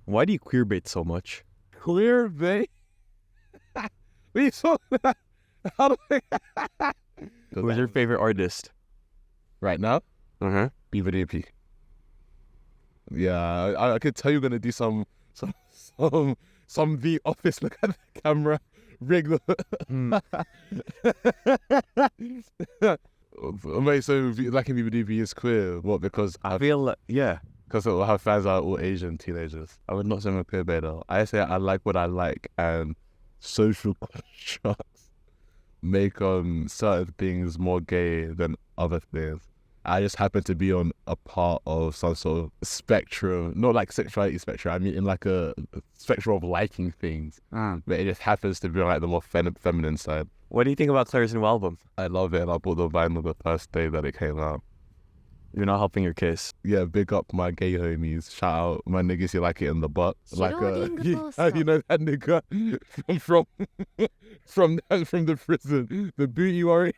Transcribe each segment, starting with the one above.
Why do you queerbait so much? Queerbait? What are you talking about? How do I... Who's your favorite artist? Right now? BVDP. Yeah, I could tell you're gonna do some The Office. Look at the camera. Rig. Wait, so liking BVDP is queer? What? Because I feel like, yeah. Because her fans are all Asian teenagers. I would not say I'm a queerbaiter. I say I like what I like, and social constructs make certain things more gay than other things. I just happen to be on a part of some sort of spectrum, not like sexuality spectrum. I mean, in like a spectrum of liking things, but it just happens to be on like the more feminine side. What do you think about Claire's new album? I love it, and I bought the vinyl the first day that it came out. You're not helping your case. Yeah, big up my gay homies. Shout out my niggas, you like it in the butt. Like you know that nigga from the prison, the booty warrior.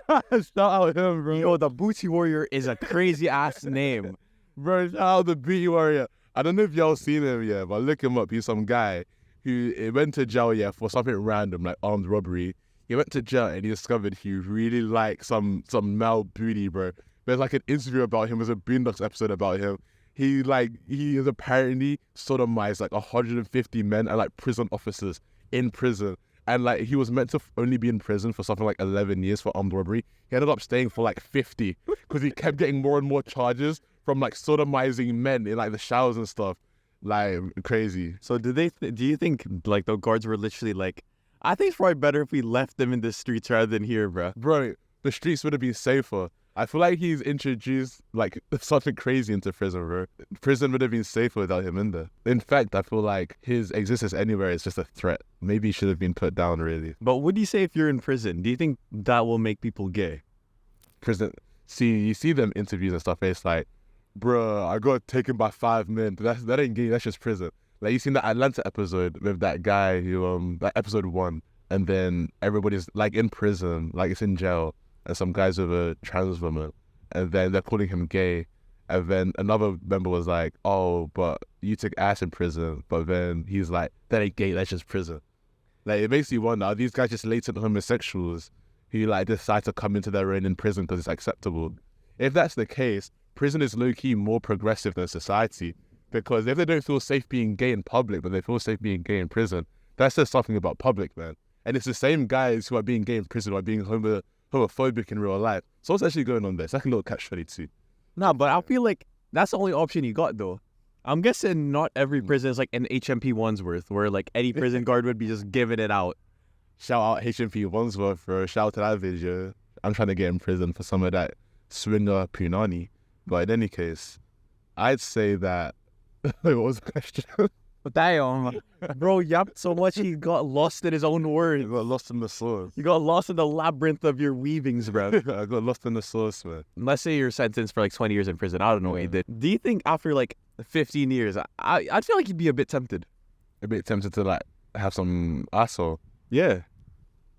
Shout out him, bro. Yo, the Booty Warrior is a crazy ass name. Bro, shout out the booty warrior. I don't know if y'all seen him yet, but look him up. He's some guy who went to jail, for something random, like armed robbery. He went to jail and he discovered he really liked some male booty, bro. There's like an interview about him. There's a Boondocks episode about him. He is apparently sodomized like 150 men and like prison officers in prison. And like he was meant to only be in prison for something like 11 years for armed robbery. He ended up staying for like 50 because he kept getting more and more charges from like sodomizing men in like the showers and stuff. Like crazy. So do you think like the guards were literally like, I think it's probably better if we left them in the streets rather than here, bro. Bro, the streets would have been safer. I feel like he's introduced like something crazy into prison, bro. Prison would have been safer without him in there. In fact, I feel like his existence anywhere is just a threat. Maybe he should have been put down, really. But what do you say if you're in prison? Do you think that will make people gay? Prison. See, you see them interviews and stuff, it's like, bro, I got taken by 5 men. That ain't gay, that's just prison. Like, you seen the Atlanta episode with that guy who, like episode 1, and then everybody's like in prison, like it's in jail, and some guys with a trans woman, and then they're calling him gay, and then another member was like, oh, but you took ass in prison, but then he's like, that ain't gay, that's just prison. Like, it makes you wonder, are these guys just latent homosexuals who like decide to come into their own in prison because it's acceptable? If that's the case, prison is low-key more progressive than society, because if they don't feel safe being gay in public, but they feel safe being gay in prison, that says something about public, man. And it's the same guys who are being gay in prison who are being homophobic in real life. So what's actually going on there? It's like a little catch-22. Nah, but I feel like that's the only option you got, though. I'm guessing not every prison is like an HMP Wandsworth, where like any prison guard would be just giving it out. Shout out HMP Wandsworth, bro. Shout out to that video. I'm trying to get in prison for some of that swinger punani. But in any case, I'd say that... Wait, what was the question? But damn, bro, yapped so much he got lost in his own words. I got lost in the sauce. You got lost in the labyrinth of your weavings, bro. I got lost in the sauce, man. Let's say you're sentenced for like 20 years in prison. I don't know what you did. Do you think after like 15 years, I'd feel like you'd be a bit tempted? A bit tempted to like have some asshole. Yeah.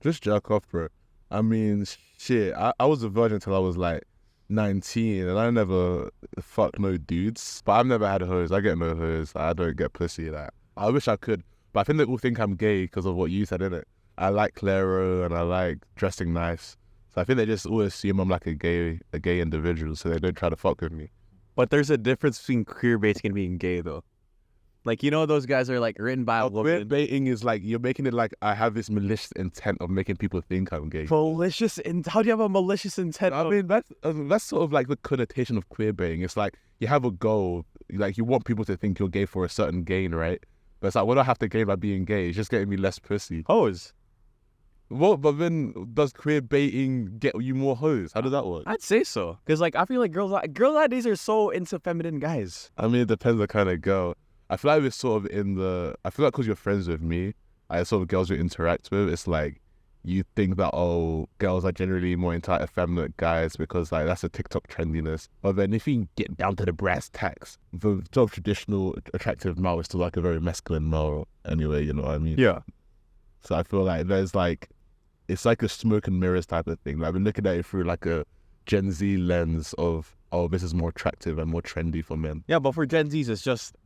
Just jerk off, bro. I mean, shit, I was a virgin till I was like 19, and I never fucked no dudes. But I've never had hoes. I get no hoes. I don't get pussy. Like, I wish I could, but I think they all think I'm gay because of what you said, innit? I like Clairo and I like dressing nice, so I think they just always assume I'm like a gay individual, so they don't try to fuck with me. But there's a difference between queerbaiting and being gay, though. Like, you know, those guys are like written by a woman. Queerbaiting is like, you're making it like I have this malicious intent of making people think I'm gay. Malicious? How do you have a malicious intent? I mean, that's sort of like the connotation of queerbaiting. It's like you have a goal, like you want people to think you're gay for a certain gain, right? But it's like, what do I have to gain by being gay? It's just getting me less pussy. Hoes. What? But then does queerbaiting get you more hoes? How does that work? I'd say so. Because like, I feel like girls nowadays are so into feminine guys. I mean, it depends on the kind of girl. I feel like we're sort of I feel like because you're friends with me, sort of girls you interact with, it's like you think that, oh, girls are generally more into effeminate guys because like that's a TikTok trendiness. But then if you get down to the brass tacks, the sort of traditional attractive male is still like a very masculine male anyway, you know what I mean? Yeah. So I feel like there's like, it's like a smoke and mirrors type of thing. Like we're looking at it through like a Gen Z lens of oh, this is more attractive and more trendy for men. Yeah, but for Gen Zs, it's just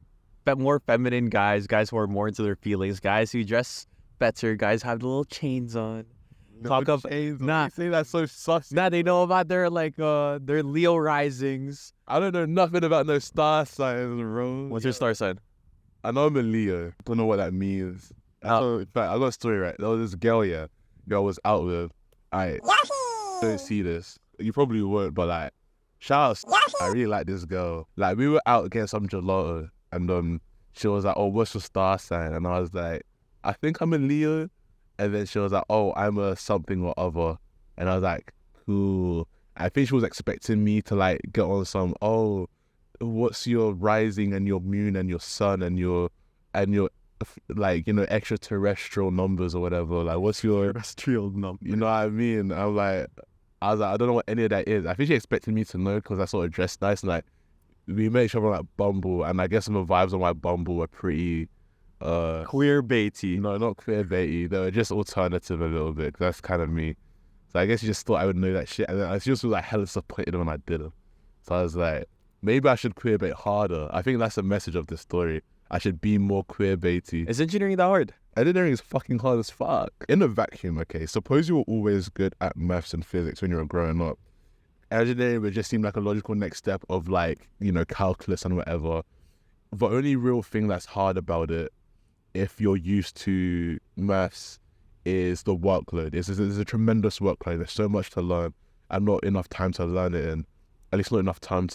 more feminine guys who are more into their feelings, guys who dress better, guys have the little chains on. Talk of chains. nah. You say that's so sus. Nah, they know about their their Leo risings. I don't know nothing about no star signs, bro. What's your star sign? I know I'm a Leo. Don't know what that means. So, in fact, I got a story, right? There was this girl, girl was out with. I don't see this. You probably won't, but like, shout out. I really like this girl. Like, we were out getting some gelato, and she was like, "Oh, what's your star sign?" And I was like, "I think I'm a Leo." And then she was like, "Oh, I'm a something or other." And I was like, "Cool." I think she was expecting me to like get on some, "Oh, what's your rising and your moon and your sun and your like, you know, extraterrestrial numbers or whatever. Like, what's your terrestrial number?" You know what I mean? I was like, I don't know what any of that is. I think she expected me to know because I sort of dressed nice and like we made sure on like Bumble, and I guess some of the vibes on my Bumble were pretty queerbaity. No, not queerbaity. They were just alternative a little bit. That's kind of me. So I guess you just thought I would know that shit, and then I just was like hella disappointed when I didn't. So I was like, maybe I should queerbait harder. I think that's the message of this story. I should be more queerbaity. Is engineering that hard? Engineering is fucking hard as fuck. In a vacuum, okay, suppose you were always good at maths and physics when you were growing up. Engineering would just seem like a logical next step of like, you know, calculus and whatever. The only real thing that's hard about it, if you're used to maths, is the workload. It's a tremendous workload. There's so much to learn and not enough time to learn it in. At least not enough time.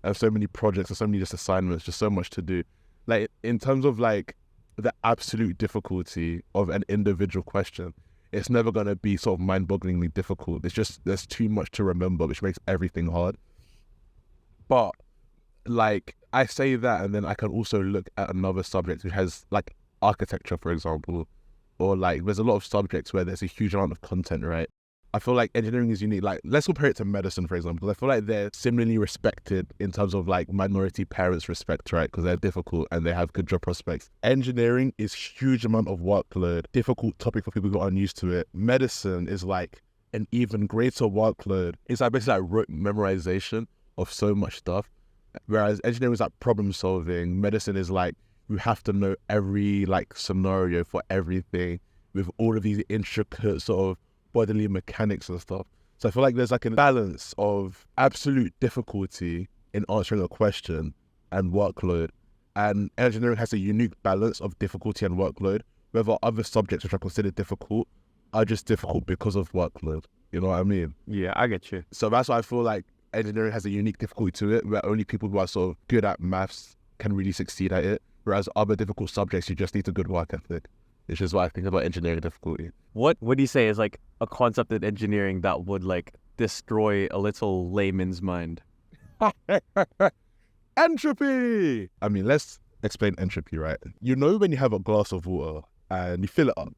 And so many projects and so many just assignments, just so much to do. Like, in terms of like the absolute difficulty of an individual question, it's never going to be sort of mind-bogglingly difficult. It's just, there's too much to remember, which makes everything hard. But like, I say that, and then I can also look at another subject which has like architecture, for example, or like there's a lot of subjects where there's a huge amount of content, right? I feel like engineering is unique. Like, let's compare it to medicine, for example. I feel like they're similarly respected in terms of like minority parents respect, right? Because they're difficult and they have good job prospects. Engineering is huge amount of workload, difficult topic for people who aren't used to it. Medicine is like an even greater workload. It's like basically like rote memorization of so much stuff. Whereas engineering is like problem solving. Medicine is like, you have to know every like scenario for everything with all of these intricate sort of bodily mechanics and stuff. So I feel like there's like a balance of absolute difficulty in answering a question and workload. And engineering has a unique balance of difficulty and workload, whether other subjects which are considered difficult are just difficult because of workload. You know what I mean? Yeah, I get you. So that's why I feel like engineering has a unique difficulty to it, where only people who are sort of good at maths can really succeed at it. Whereas other difficult subjects, you just need a good work ethic. Which is what I think about engineering difficulty. What would you say is like a concept in engineering that would like destroy a little layman's mind? Entropy! I mean, let's explain entropy, right? You know when you have a glass of water and you fill it up,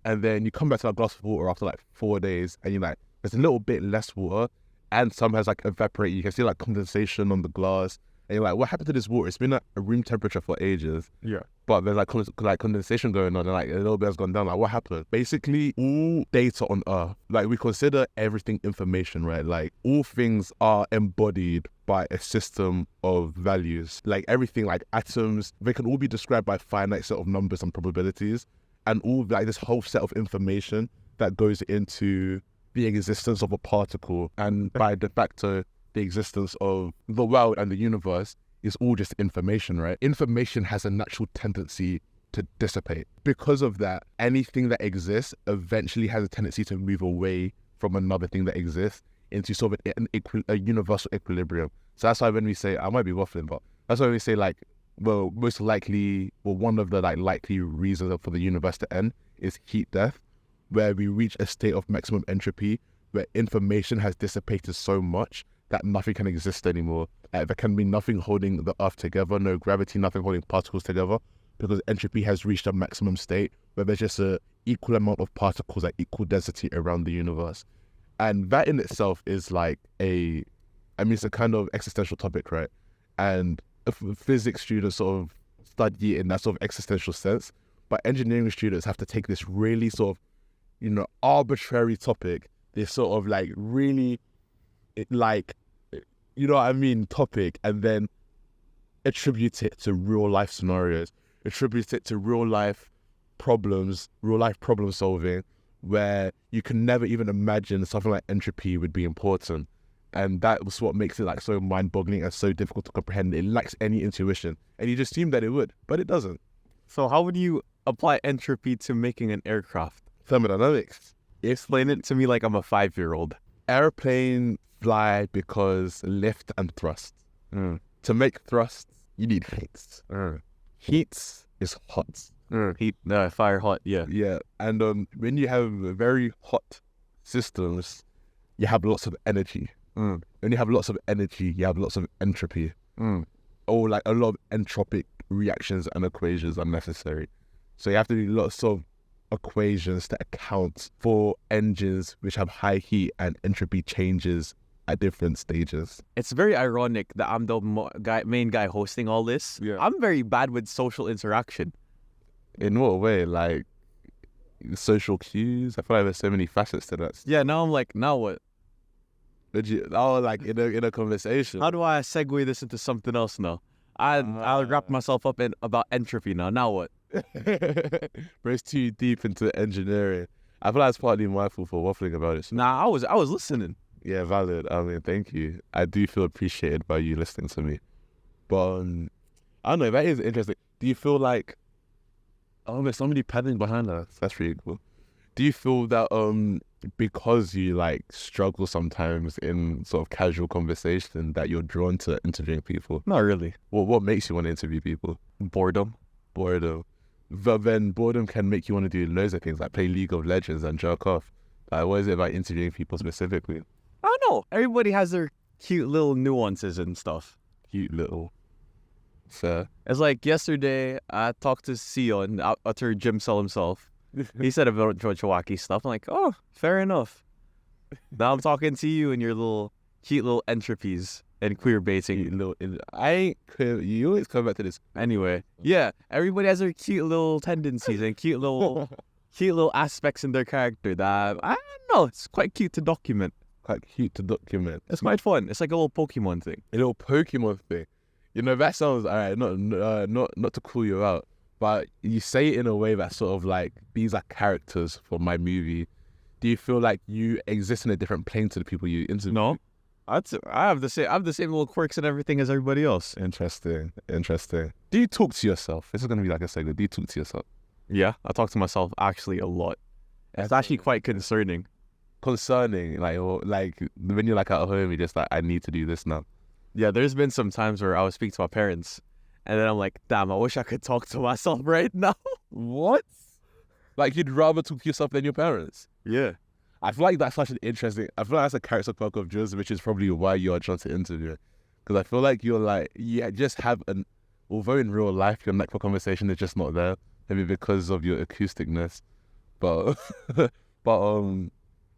and then you come back to that glass of water after like 4 days, and you're like, there's a little bit less water, and some has like evaporated. You can see like condensation on the glass, and you're like, what happened to this water? It's been at a room temperature for ages. Yeah. But there's like condensation going on, and like a little bit has gone down. Like, what happened? Basically, all data on Earth, like we consider everything information, right? Like all things are embodied by a system of values. Like everything, like atoms, they can all be described by a finite set of numbers and probabilities, and all like this whole set of information that goes into the existence of a particle, and by de facto, the existence of the world and the universe is all just information, right? Information has a natural tendency to dissipate. Because of that, anything that exists eventually has a tendency to move away from another thing that exists into sort of a universal equilibrium. So that's why when we say, I might be waffling, but that's why we say like, well, most likely, well, one of the like likely reasons for the universe to end is heat death, where we reach a state of maximum entropy, where information has dissipated so much that nothing can exist anymore. There can be nothing holding the Earth together, no gravity, nothing holding particles together, because entropy has reached a maximum state where there's just an equal amount of particles at equal density around the universe. And that in itself is like it's a kind of existential topic, right? And physics students sort of study it in that sort of existential sense, but engineering students have to take this really sort of, you know, arbitrary topic, this sort of like really like you know what I mean, topic, and then attribute it to real life scenarios, attribute it to real life problems, real life problem solving, where you can never even imagine something like entropy would be important. And that was what makes it like so mind-boggling and so difficult to comprehend. It lacks any intuition, and you just assume that it would, but it doesn't. So how would you apply entropy to making an aircraft? Thermodynamics. Explain it to me like I'm a 5-year-old. Airplane fly because lift and thrust. To make thrust, you need heat. Heat is hot. Heat, fire hot, yeah. Yeah, and when you have very hot systems, you have lots of energy. When you have lots of energy, you have lots of entropy. Or like a lot of entropic reactions and equations are necessary. So you have to do lots of equations to account for engines which have high heat and entropy changes at different stages. It's very ironic that I'm the main guy hosting all this. Yeah. I'm very bad with social interaction. In what way? Like social cues? I feel like there's so many facets to that. Yeah, now I'm like, now what? Like in a conversation. How do I segue this into something else now? I'll wrap myself up in about entropy now. Now what? But it's too deep into engineering. I feel like it's partly my fault for waffling about it. Nah, I was listening. Yeah, valid. I mean, thank you. I do feel appreciated by you listening to me. But I don't know, that is interesting. Do you feel like, oh, there's somebody paddling behind us? That's really cool. Do you feel that because you like struggle sometimes in sort of casual conversation that you're drawn to interviewing people? Not really. Well, what makes you want to interview people? Boredom. But then boredom can make you want to do loads of things, like play League of Legends and jerk off. Like, what is it about interviewing people specifically? I don't know. Everybody has their cute little nuances and stuff. Cute little. Fair. It's like yesterday, I talked to Sion, utter Jim Cell himself. He said about wacky stuff. I'm like, oh, fair enough. Now I'm talking to you and your little cute little entropies and queerbaiting. You always come back to this. Anyway, yeah, everybody has their cute little tendencies and cute little aspects in their character that I don't know. It's quite cute to document. It's quite fun. It's like a little Pokemon thing. A little Pokemon thing. You know, that sounds alright. Not to call you out, but you say it in a way that sort of like, these are characters for my movie. Do you feel like you exist in a different plane to the people you interview? No, I have the same little quirks and everything as everybody else. Interesting. Do you talk to yourself? This is gonna be like a segment. Do you talk to yourself? Yeah, I talk to myself actually a lot. It's actually quite concerning. Like when you're like at home, you're just like, I need to do this now. Yeah, there's been some times where I would speak to my parents, and then I'm like, damn, I wish I could talk to myself right now. What? Like you'd rather talk to yourself than your parents? Yeah. I feel like that's I feel like that's a character quirk of yours, which is probably why you're drawn to interview. Because I feel like you just have although in real life your knack for conversation is just not there, maybe because of your acousticness, but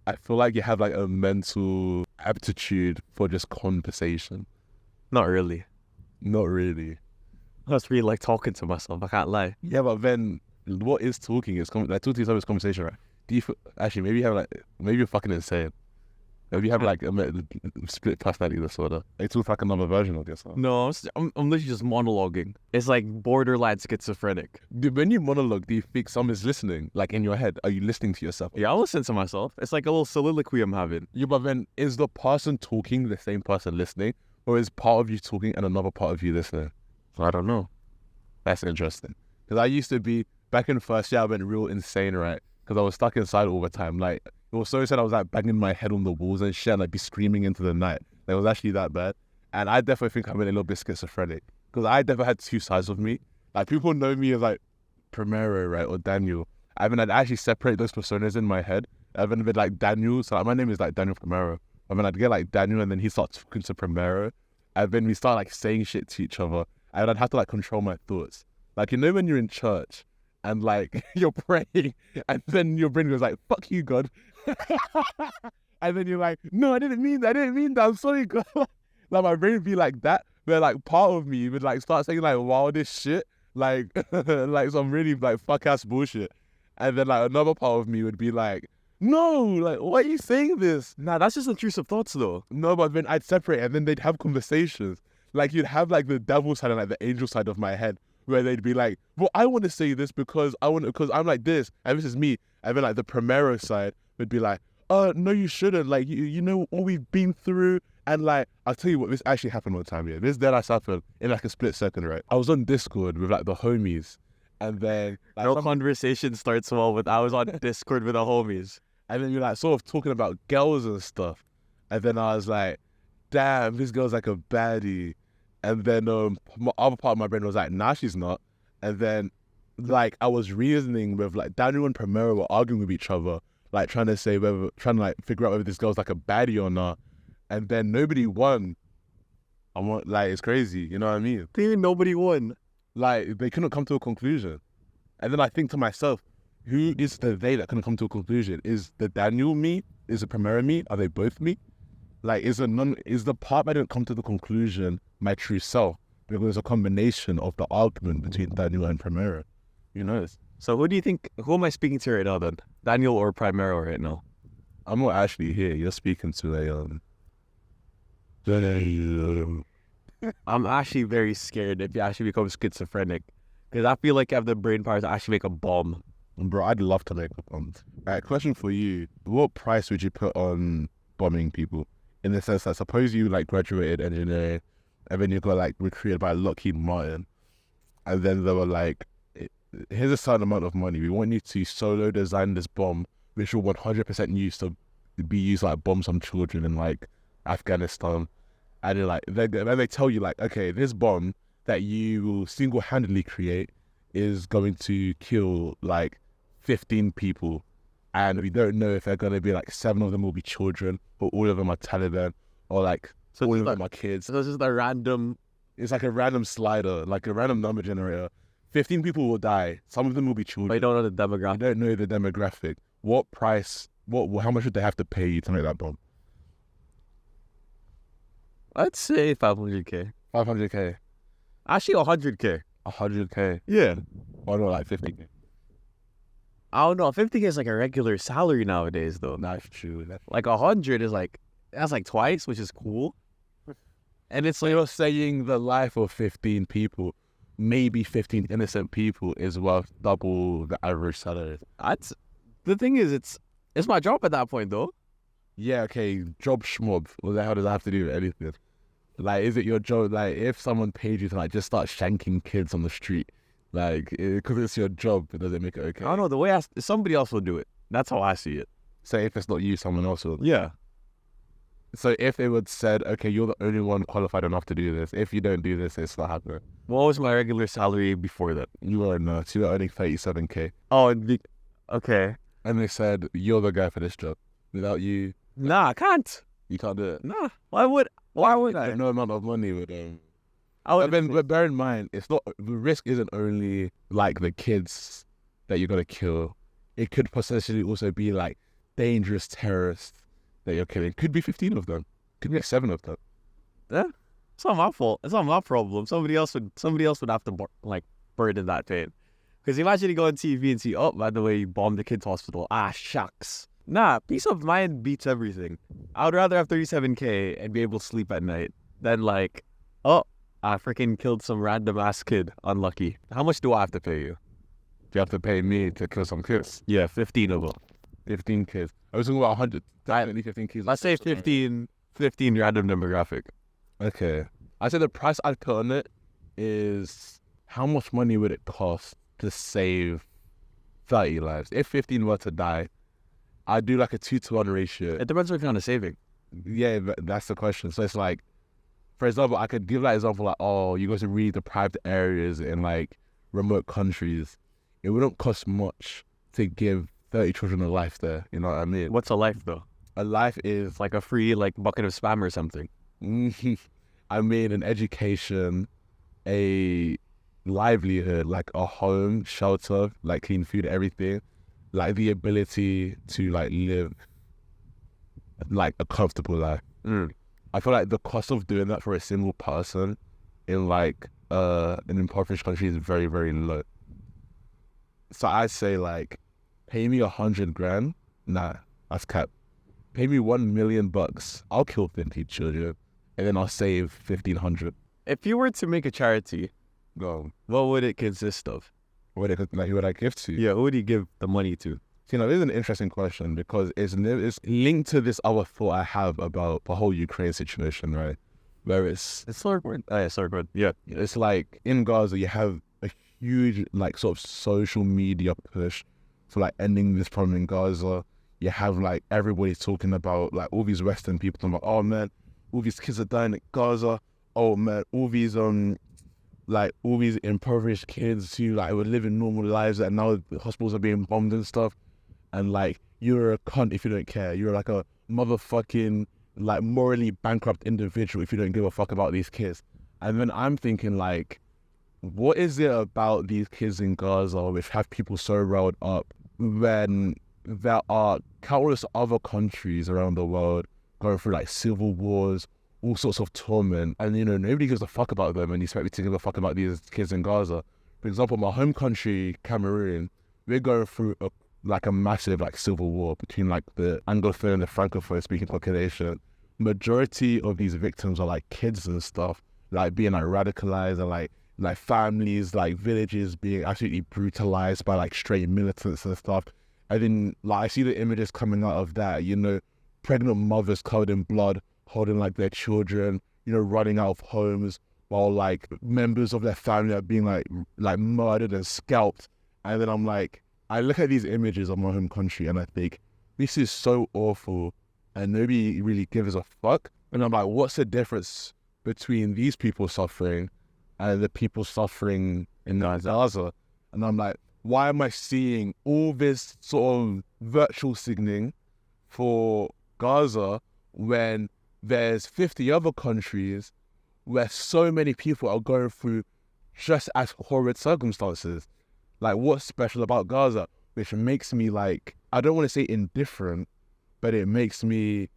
I feel like you have like a mental aptitude for just conversation. Not really. I just really like talking to myself, I can't lie. Yeah, but then what is talking? It's like talking to yourself is conversation, right? Do you maybe you're fucking insane. Maybe you have like a split personality disorder. It's like another version of yourself. No, I'm literally just monologuing. It's like borderline schizophrenic. When you monologue, do you think someone's listening? Like in your head, are you listening to yourself? Yeah, I listen to myself. It's like a little soliloquy I'm having. Yeah, but then is the person talking the same person listening? Or is part of you talking and another part of you listening? I don't know. That's interesting. Because I used to be, back in first year, I went real insane, right? Because I was stuck inside all the time. Like, it was so sad I was like banging my head on the walls and shit and I'd be screaming into the night. Like, it was actually that bad. And I definitely think I'm a little bit schizophrenic. Because I definitely had two sides of me. Like, people know me as like Primero, right? Or Daniel. I'd actually separate those personas in my head. I've been like Daniel. So like, my name is like Daniel Primero. And then I'd get like Daniel and then he starts talking to Primero. And then we start like saying shit to each other. And I'd have to like control my thoughts. Like, you know when you're in church and like you're praying and then your brain goes like, fuck you, God. And then you're like, no, I didn't mean that. I'm sorry, God. Like my brain would be like that. But like part of me would like start saying like wildest shit. Like like some really like fuck ass bullshit. And then like another part of me would be like, No, like, why are you saying this? Nah, that's just intrusive thoughts, though. No, but then I'd separate and then they'd have conversations. Like, you'd have like the devil side and like the angel side of my head where they'd be like, well, I want to say this because because I'm like this and this is me. And then like the Primero side would be like, no, you shouldn't. Like, you know what we've been through. And like, I'll tell you what, this actually happened one time, yeah. This deadass happened in like a split second, right? I was on Discord with like the homies. And then like, No conversation starts well with I was on Discord with the homies. and then you're like sort of talking about girls and stuff. And then I was like, damn, this girl's like a baddie. And then my other part of my brain was like, nah, she's not. And then like I was reasoning with like Daniel and Primero were arguing with each other, like trying to like figure out whether this girl's like a baddie or not. And then nobody won. Like, it's crazy, you know what I mean? Even nobody won. Like, they couldn't come to a conclusion. And then I think to myself, who is the they that couldn't come to a conclusion? Is the Daniel me? Is the Primero me? Are they both me? Like, is the part that didn't come to the conclusion my true self? Because it's a combination of the argument between Daniel and Primero. You know? So who am I speaking to right now then? Daniel or Primero right now? I'm not actually here. You're speaking to I'm actually very scared if you actually become schizophrenic. Because I feel like I have the brain power to actually make a bomb. Bro, I'd love to make a bomb. Alright, question for you. What price would you put on bombing people? In the sense that suppose you like graduated engineering and then you got like recruited by Lockheed Martin and then they were like, here's a certain amount of money. We want you to solo design this bomb which will 100% use to be used like bomb some children in like Afghanistan. And then they tell you like, okay, this bomb that you will single-handedly create is going to kill like 15 people. And we don't know if they're going to be like 7 of them will be children or all of them are Taliban or like all of them are kids. So this is the random... It's like a random slider, like a random number generator. 15 people will die. Some of them will be children. But you don't know the demographic. You don't know the demographic. What price, how much would they have to pay you to make that bomb? I'd say 500k. 500k. Actually, 100k. 100k. Yeah. Why not like 50k? I don't know. 50k is like a regular salary nowadays, though. That's true. Like 100 is like, that's like twice, which is cool. And it's So like, you're saying the life of 15 people, maybe 15 innocent people, is worth double the average salary. the thing is, it's my job at that point, though. Yeah, okay, job schmob. What the hell does that have to do with anything? Like, is it your job? Like, if someone paid you to like just start shanking kids on the street, like, because it's your job, does it make it okay? I don't know. The way somebody else will do it. That's how I see it. Say if it's not you, someone else will. Yeah. So if they would said, okay, you're the only one qualified enough to do this. If you don't do this, it's not happening. What was my regular salary before that? You were not. You were earning 37k. Oh, okay. And they said, you're the guy for this job. Without you, Nah, I can't. you can't do it. Nah. Why would I? No amount of money would I would. But bear in mind, it's not, the risk isn't only like the kids that you're gonna kill. It could potentially also be like dangerous terrorists that you're killing. Could be 15 of them. Could be like 7 of them. Yeah. It's not my fault. It's not my problem. Somebody else would have to burden that pain. Because imagine you go on TV and see, oh, by the way, you bombed the kids' hospital. Ah, shucks. Nah, peace of mind beats everything. I would rather have 37k and be able to sleep at night than like, oh, I freaking killed some random ass kid. Unlucky. How much do I have to pay you? You have to pay me to kill some kids. Yeah, 15 of them. 15 kids. I was talking about 100. Definitely 15 kids. Let's say 15 random demographic. Okay. I say the price I'd put on it is how much money would it cost to save 30 lives? If 15 were to die, I'd do like a 2-to-1 ratio. It depends what kind of saving. Yeah, that's the question. So it's like, for example, I could give that example like, oh, you go to really deprived areas in like remote countries. It wouldn't cost much to give 30 children a life there. You know what I mean? What's a life though? A life is It's like a free bucket of spam or something. I mean, an education, a livelihood, like a home, shelter, like clean food, everything, like the ability to like live like a comfortable life. I feel like the cost of doing that for a single person in like an impoverished country is very, very low. So I say like, pay me 100 grand. Nah, That's cap. Pay me $1 million. I'll kill 50 children, and then I'll save 1,500. If you were to make a charity, Go. what would it consist of? Who would I give to? Yeah, who would you give the money to? See, now this is an interesting question because it's linked to this other thought I have about the whole Ukraine situation, right? Where it's Sorry, yeah. it's like in Gaza you have a huge like sort of social media push for like ending this problem in Gaza. You have like everybody talking about like all these Western people talking about, oh man, all these kids are dying in Gaza. Oh man, all these impoverished kids who like were living normal lives and now the hospitals are being bombed and stuff. And like, you're a cunt if you don't care. You're like a motherfucking like morally bankrupt individual if you don't give a fuck about these kids. And then I'm thinking like, what is it about these kids in Gaza which have people so riled up when there are countless other countries around the world going through like civil wars, all sorts of torment, and you know, nobody gives a fuck about them and you expect me to give a fuck about these kids in Gaza. For example, my home country, Cameroon, we're going through a massive like civil war between like the Anglophone and the Francophone speaking population. Majority of these victims are like kids and stuff, like being like radicalized and like families, like villages being absolutely brutalized by like stray militants and stuff. And then like I see the images coming out of that, you know, pregnant mothers covered in blood, holding like their children, you know, running out of homes while like members of their family are being like murdered and scalped. And then I'm like, I look at these images of my home country and I think, this is so awful and nobody really gives a fuck. And I'm like, what's the difference between these people suffering and the people suffering in Gaza? And I'm like, why am I seeing all this sort of virtual signaling for Gaza when there's 50 other countries where so many people are going through just as horrid circumstances? Like, what's special about Gaza? Which makes me like, I don't want to say indifferent, but it makes me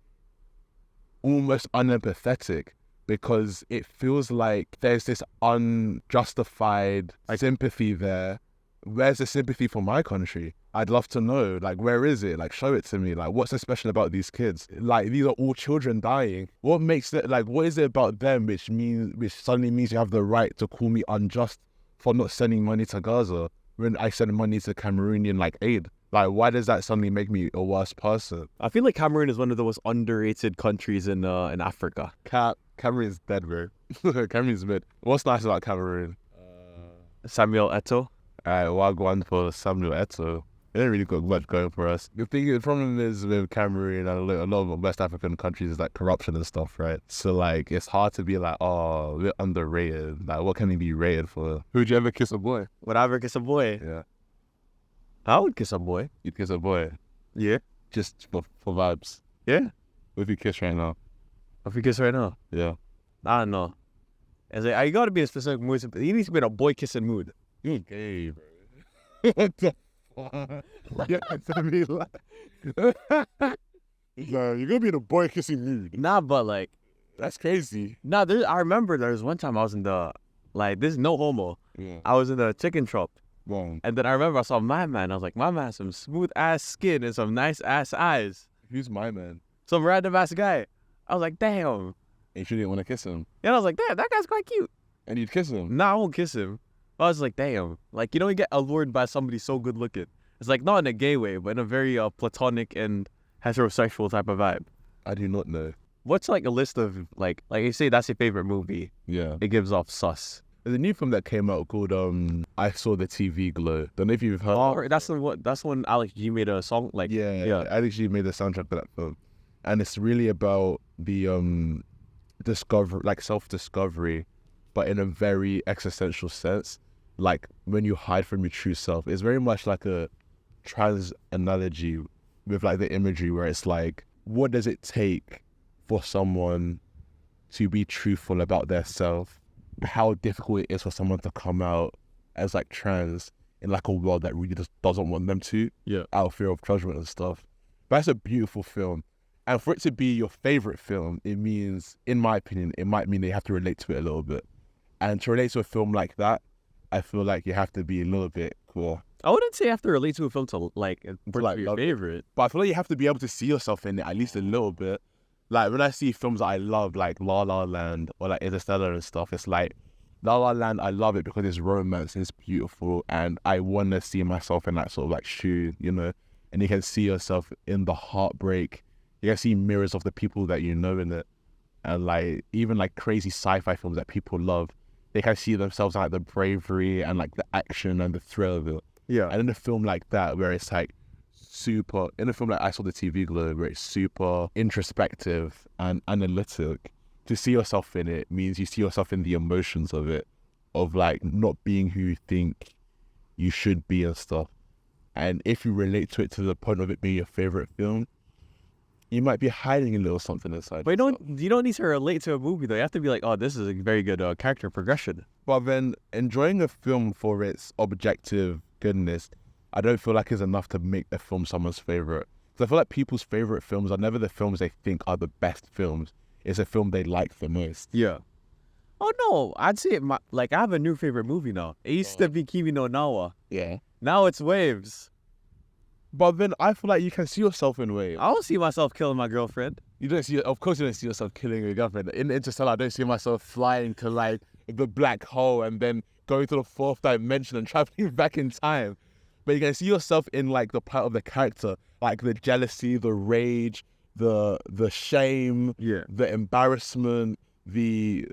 almost unempathetic because it feels like there's this unjustified sympathy there. Where's the sympathy for my country? I'd love to know, like, where is it? Like, show it to me. Like, what's so special about these kids? Like, these are all children dying. What makes it, like, what is it about them which suddenly means you have the right to call me unjust for not sending money to Gaza when I send money to Cameroonian, like, aid? Like, why does that suddenly make me a worse person? I feel like Cameroon is one of the most underrated countries in Africa. Cameroon's dead, bro. Cameroon's mid. What's nice about Cameroon? Samuel Eto'o. Wagwan for Samuel Eto'o. It ain't really got much going for us. The problem is with Cameroon and a lot of West African countries is like corruption and stuff, right? So like, it's hard to be like, oh, we're underrated. Like, what can we be rated for? Who'd you ever kiss a boy? Would I ever kiss a boy? Yeah. I would kiss a boy. You'd kiss a boy? Yeah. Just for vibes? Yeah. What if you kiss right now? If you kiss right now? Yeah. I don't know. It's like, you gotta be in a specific mood. You need to be in a boy kissing mood. You're gay, bro. What the fuck? Yeah, to me like... No, you're gonna be in a boy kissing mood. Nah, but like... That's crazy. Nah, I remember there was one time I was in the... Like, this is no homo. Yeah. I was in the chicken shop. Wrong. And then I remember I saw my man. I was like, my man has some smooth ass skin and some nice ass eyes. Who's my man? Some random ass guy. I was like, damn. And you didn't want to kiss him? Yeah, I was like, damn, that guy's quite cute. And you'd kiss him? Nah, I won't kiss him. I was like, damn. Like, you don't get allured by somebody so good looking. It's like, not in a gay way, but in a very platonic and heterosexual type of vibe. I do not know. What's like a list of, like you say that's your favorite movie. Yeah. It gives off sus. There's a new film that came out called I Saw the TV Glow. Don't know if you've heard. Oh, that's the one Alex G made a song like. Yeah. Alex G made the soundtrack for that film, and it's really about the self-discovery, but in a very existential sense. Like when you hide from your true self, it's very much like a trans analogy with like the imagery where it's like, what does it take for someone to be truthful about their self? How difficult it is for someone to come out as like trans in like a world that really just doesn't want them to, out of fear of judgment and stuff. But that's a beautiful film, and for it to be your favorite film, it means, in my opinion, it might mean that you have to relate to it a little bit. And to relate to a film like that, I feel like you have to be a little bit Cool. I wouldn't say I have to relate to a film to like for like, your love it. favorite. But I feel like you have to be able to see yourself in it at least a little bit. Like when I see films that I love, like La La Land or like Interstellar and stuff, it's like La La Land, I love it because it's romance, it's beautiful, and I want to see myself in that sort of like shoe, you know. And you can see yourself in the heartbreak. You can see mirrors of the people that you know in it, and like even like crazy sci-fi films that people love, they can see themselves in like the bravery and like the action and the thrill of it. Yeah. And in a film like that, where it's like super, in a film like I Saw the TV Globe, where it's super introspective and analytic, to see yourself in it means you see yourself in the emotions of it, of like not being who you think you should be and stuff. And if you relate to it to the point of it being your favorite film, you might be hiding a little something inside. But you don't need to relate to a movie though. You have to be like, oh, this is a very good character progression. But then enjoying a film for its objective goodness, I don't feel like is enough to make a film someone's favorite. Because I feel like people's favorite films are never the films they think are the best films. It's a film they like the most. Yeah. Oh no, I'd say I have a new favorite movie now. It used to be Kimi no Nawa. Yeah. Now it's Waves. But then I feel like you can see yourself in Waves. I don't see myself killing my girlfriend. You don't see, of course you don't see yourself killing your girlfriend. In Interstellar, I don't see myself flying to like the black hole and then going to the fourth dimension and traveling back in time. But you can see yourself in like the part of the character, like the jealousy, the rage, the shame, the embarrassment, the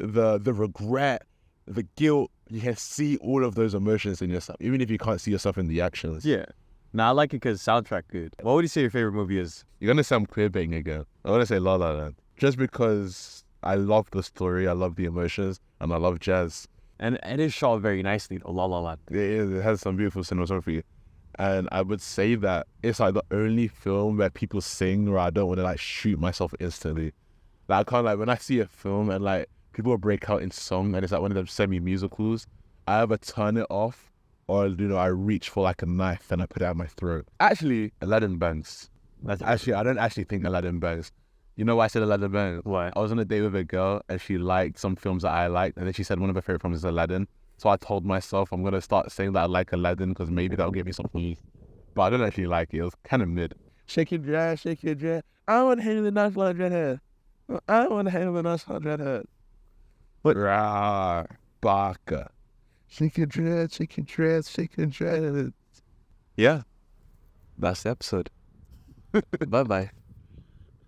regret, the guilt. You can see all of those emotions in yourself, even if you can't see yourself in the actions. Yeah. Nah, I like it because soundtrack good. What would you say your favorite movie is? You're gonna say I'm queerbaiting again. I want to say La La Land, just because I love the story, I love the emotions, and I love jazz. And it is shot very nicely though, La La Land. It has some beautiful cinematography. And I would say that it's like the only film where people sing where I don't want to like shoot myself instantly. Like I can't, like when I see a film and like people break out in song and it's like one of them semi-musicals, I either turn it off or, you know, I reach for like a knife and I put it out my throat. Actually, Aladdin bangs. I don't actually think Aladdin bangs. You know why I said Aladdin bangs? Why? I was on a date with a girl and she liked some films that I liked, and then she said one of her favorite films is Aladdin. So I told myself I'm going to start saying that I like Aladdin because maybe that'll give me something. But I don't actually like it. It was kind of mid. Shake your dress, shake your dress. I want to hang the nice blonde redhead. I want to hang the nice blonde redhead. What? Rah, baka. Shake your dress, shake your dress, shake your dress. Yeah. That's the episode. Bye-bye.